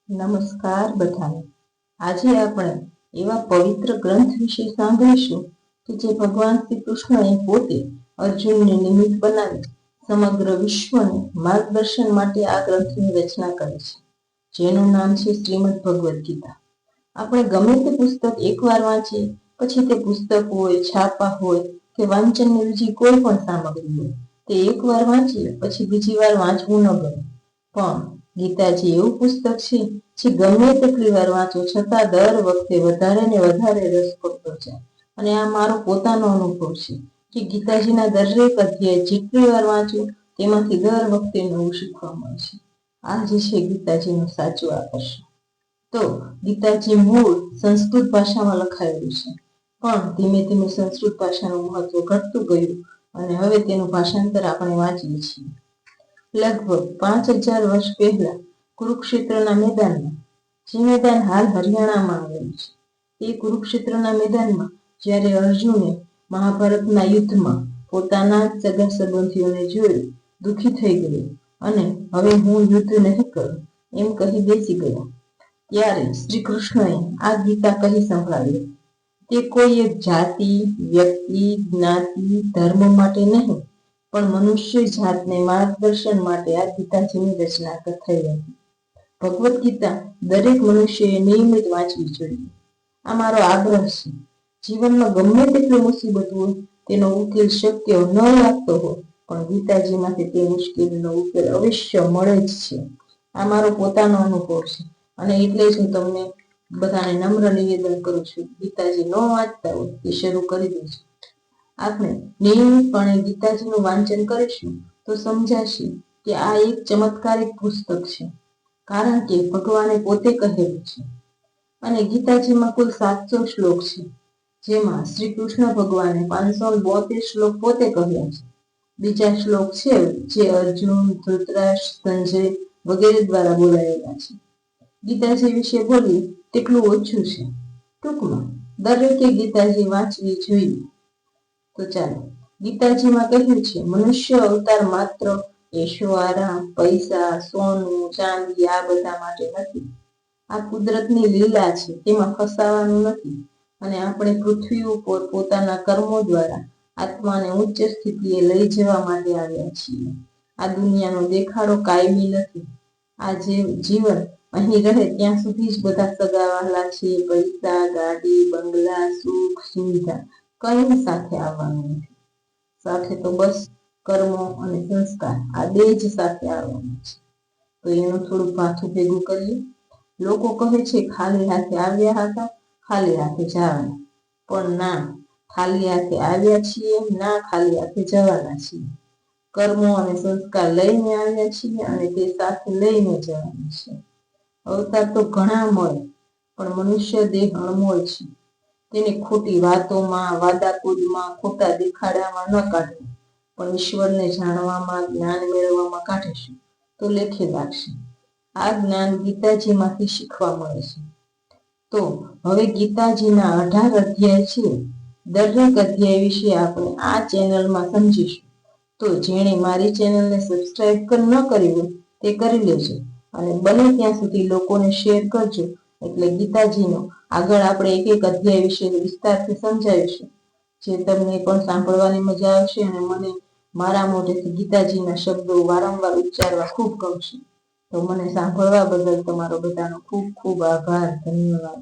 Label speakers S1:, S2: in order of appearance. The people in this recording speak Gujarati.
S1: નમસ્કાર બધાને. આજે આપણે એવા પવિત્ર ગ્રંથ વિશે સાંભળીશું કે જે ભગવાન શ્રી કૃષ્ણએ પોતે અર્જુનને નિમિત્ત બનાવી સમગ્ર વિશ્વને માર્ગદર્શન માટે આ ગ્રંથની રચના કરી છે, જેનું નામ છે શ્રીમદ ભગવદ્ ગીતા. આપણે ગમે તે પુસ્તક એકવાર વાંચીએ પછી તે પુસ્તક હોય, છાપા હોય કે વાંચનની બીજી કોઈ પણ સામગ્રી હોય, તે એકવાર વાંચીએ પછી બીજી વાર વાંચવું ન ગમે. પણ ગીતાજી એવું પુસ્તક છે જે ગમે તેટલી વાર વાંચો છતાં દર વખતે વધારે ને વધારે રસ પડતો જાય. અને આ મારો પોતાનો અનુભવ છે કે ગીતાજીના દરેક અધ્યાય જેટલી વાર વાંચું તેમાંથી દર વખતે નવું શીખવા મળે છે. આ જે છે ગીતાજીનું સાચું આકર્ષણ. તો ગીતાજી મૂળ સંસ્કૃત ભાષામાં લખાયેલું છે, પણ ધીમે ધીમે સંસ્કૃત ભાષાનું મહત્વ ઘટતું ગયું અને હવે તેનું ભાષાંતર આપણે વાંચીએ છીએ. લગભગ 5000 વર્ષ પહેલા કુરુક્ષેત્રના મેદાનમાં, જે મેદાન હાલ હરિયાણામાં આવેલું છે, તે કુરુક્ષેત્રના મેદાનમાં જ્યારે અર્જુને મહાભારતના યુદ્ધમાં પોતાના જ સગા સંબંધીઓને જોઈ દુઃખી થઈ ગયો અને હવે હું યુદ્ધ નહીં કરું એમ કહી બેસી ગયો, ત્યારે શ્રી કૃષ્ણએ આ ગીતા કહી સંભળાવી. તે કોઈ એક જાતિ, વ્યક્તિ, જ્ઞાતિ, ધર્મ માટે નહીં, પણ મનુષ્ય જાતને માર્ગદર્શન માટે આ ગીતાજીની રચના થઈ હતી. ભગવદ્ ગીતા દરેક મનુષ્યએ નિયમિત વાંચવી જોઈએ. આ મારો આગ્રહ છે. જીવનમાં ગમે તેટલી મુસીબત હોય, તેનો ઉકેલ શક્ય ન લાગતો હોય, પણ ગીતાજીમાંથી તે મુશ્કેલીનો ઉકેલ અવશ્ય મળે જ છે. આ મારો પોતાનો અનુભવ છે અને એટલે જ હું તમને બધાને નમ્ર નિવેદન કરું છું, ગીતાજી ન વાંચતા હોય તે શરૂ કરી દેજો. આપણે નિયમિતપણે ગીતાજીનું વાંચન કરીશું તો સમજાશે કે આ એક ચમત્કારિક પુસ્તક છે, કારણ કે ભગવાને પોતે કહેલું છે. અને ગીતાજીમાં કુલ 700 શ્લોક છે, જેમાં શ્રી કૃષ્ણ ભગવાને 572 શ્લોક પોતે કહ્યા છે. બીજા શ્લોક છે જે અર્જુન, ધૃતરાષ્ટ્ર, સંજય વગેરે દ્વારા બોલાયેલા છે. ગીતાજી વિશે બોલીએ તેટલું ઓછું છે. ટૂંકમાં દરેકે ગીતાજી વાંચવી જોઈએ. તો ચાલો, ગીતાજીમાં કહ્યું છે, મનુષ્ય અવતાર માત્ર એશો આરામ, પૈસા, સોનું, ચાંદી આ બધા માટે નથી. આ કુદરતની લીલા છે, તેમાં ફસાવાનું નથી. અને આપણે પૃથ્વી ઉપર પોતાના કર્મો દ્વારા આત્માને ઉચ્ચ સ્થિતિએ લઈ જવા માટે આવ્યા છીએ. આ દુનિયાનો દેખાડો કાયમી નથી. આ જીવન અહીં રહે ત્યાં સુધી જ બધા સગા વહાલા છે, પૈસા, ગાડી, બંગલા, સુખ, સુવિધા કંઈ સાથે આવવાનું નથી. સાથે તો બસ કર્મો અને સંસ્કાર, આ બે જ સાથે આવવાનું છે. તો એનું થોડુંક પાછું ભેગું કરીએ. લોકો કહે છે ખાલી હાથે આવ્યા હતા, ખાલી હાથે જવાના. પણ ના, ખાલી હાથે આવ્યા છીએ, ના ખાલી હાથે જવાના છીએ. કર્મો અને સંસ્કાર લઈને આવ્યા છીએ અને તે સાથે લઈને જવાના છે. અવતાર તો ઘણા મળે, પણ મનુષ્ય દેહ અણમોલ છે. તેને ખોટી વાતોમાં, વાદાકૂદમાં, ખોટા દેખાડામાં ન કાઢવો, પણ ઈશ્વરને જાણવામાં, જ્ઞાન મેળવવામાં કાઢીશું તો લેખે લાગશે. આ જ્ઞાન ગીતાજીમાંથી શીખવા મળે છે. તો હવે ગીતાજીના 18 અધ્યાય છે. દરેક અધ્યાય વિશે આપણે આ ચેનલમાં સમજીશું. તો જેણે મારી ચેનલને સબસ્ક્રાઇબ ન કરી હોય તે કરી લેજો અને બને ત્યાં સુધી લોકોને શેર કરજો, એટલે ગીતાજીનો આગળ આપણે એક એક અધ્યાય વિશે વિસ્તારથી સમજાવીશું, જે તમને પણ સાંભળવાની મજા આવશે અને મને મારા મોઢેથી ગીતાજીના શબ્દો વારંવાર ઉચ્ચારવા ખૂબ ગમશે. તો મને સાંભળવા બદલ તમારો બધાનો ખૂબ ખૂબ આભાર, ધન્યવાદ.